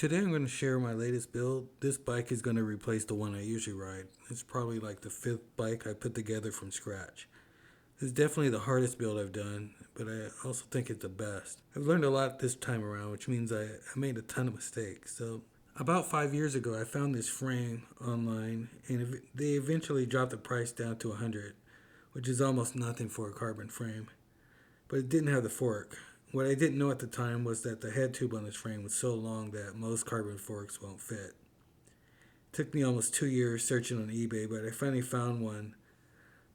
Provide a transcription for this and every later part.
Today I'm going to share my latest build. This bike is going to replace the one I usually ride. It's probably like the fifth bike I put together from scratch. It's definitely the hardest build I've done, but I also think it's the best. I've learned a lot this time around, which means I made a ton of mistakes. So about 5 years ago, I found this frame online, and they eventually dropped the price down to 100, which is almost nothing for a carbon frame. But it didn't have the fork. What I didn't know at the time was that the head tube on this frame was so long that most carbon forks won't fit. It took me almost 2 years searching on eBay, but I finally found one.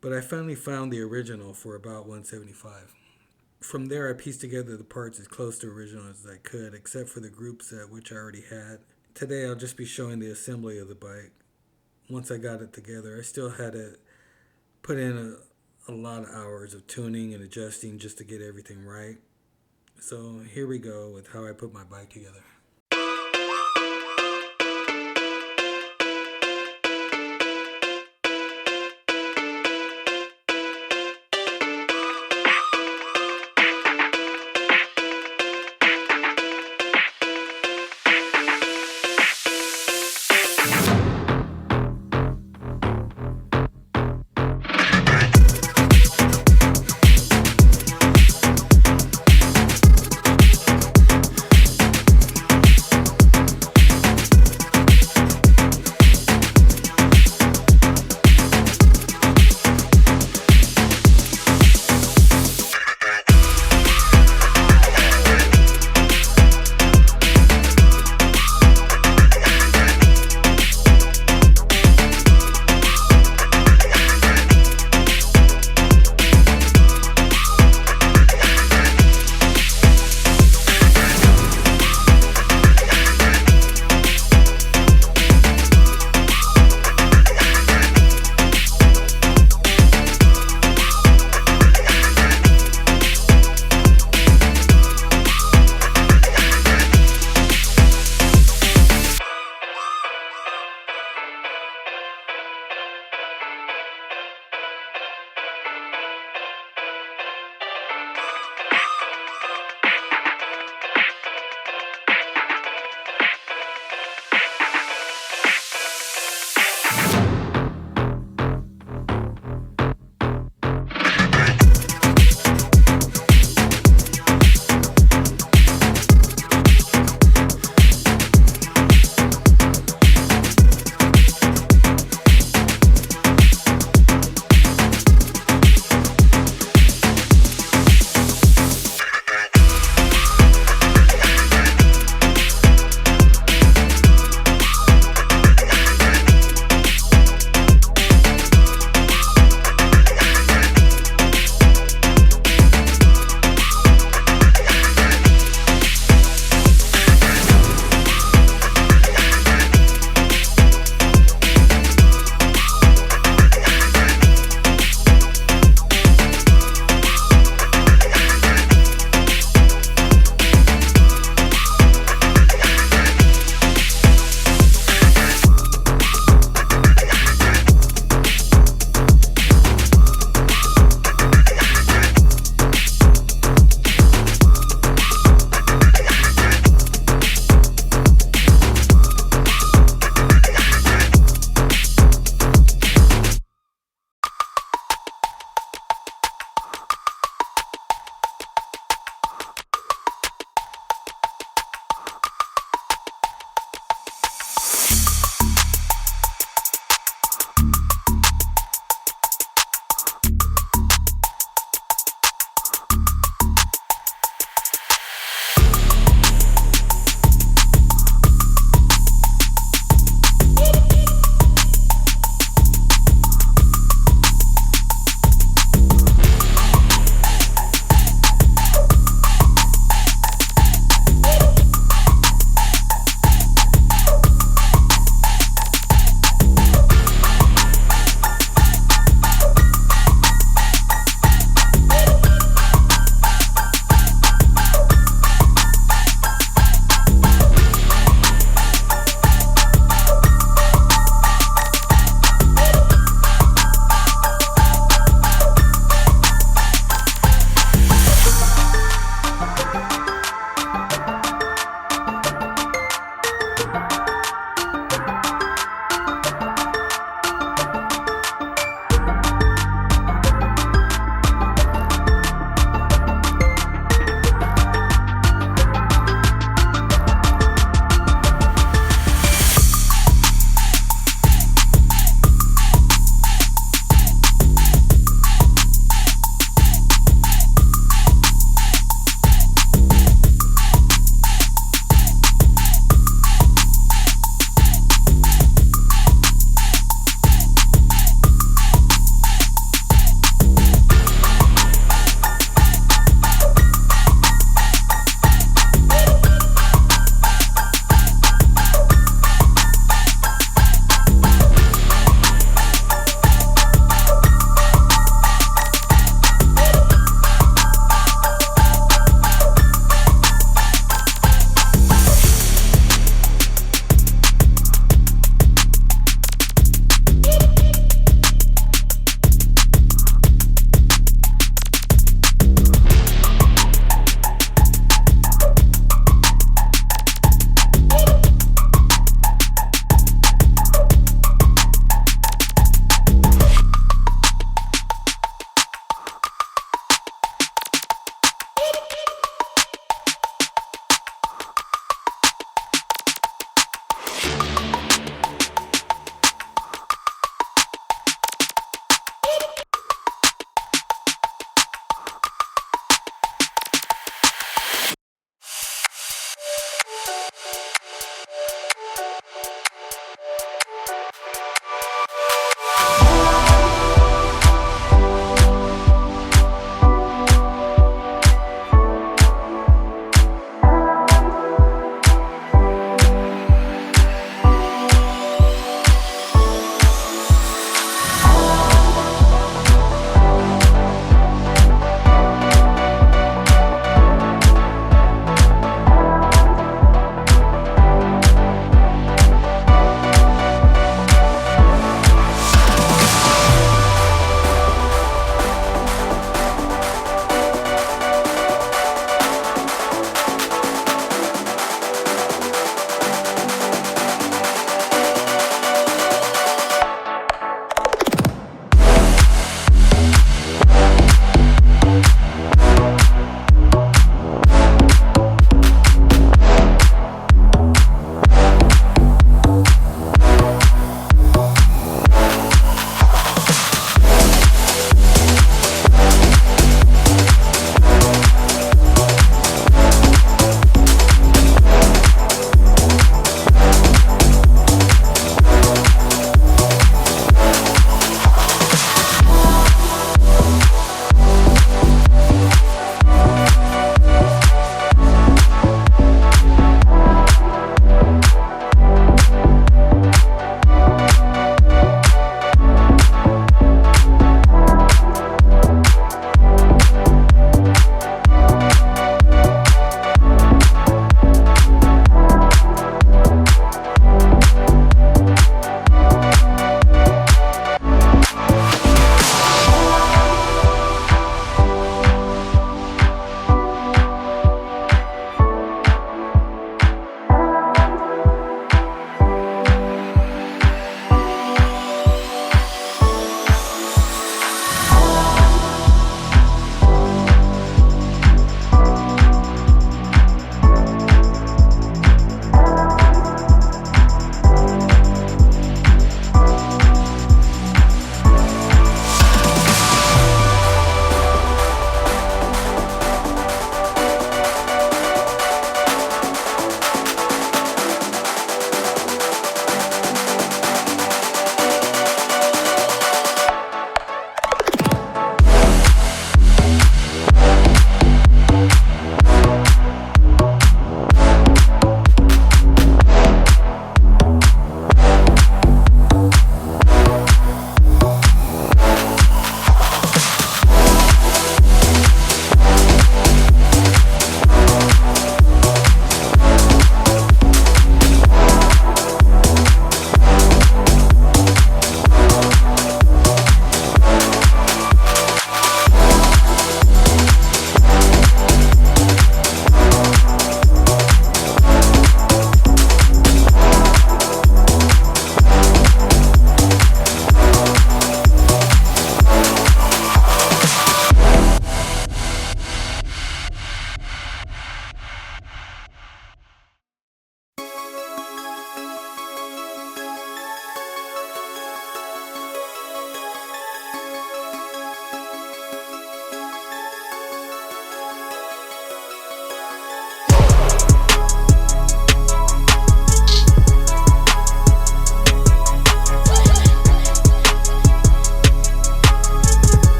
But I finally found the original for about $175. From there, I pieced together the parts as close to original as I could, except for the group set, which I already had. Today, I'll just be showing the assembly of the bike. Once I got it together, I still had to put in a lot of hours of tuning and adjusting just to get everything right. So here we go with how I put my bike together.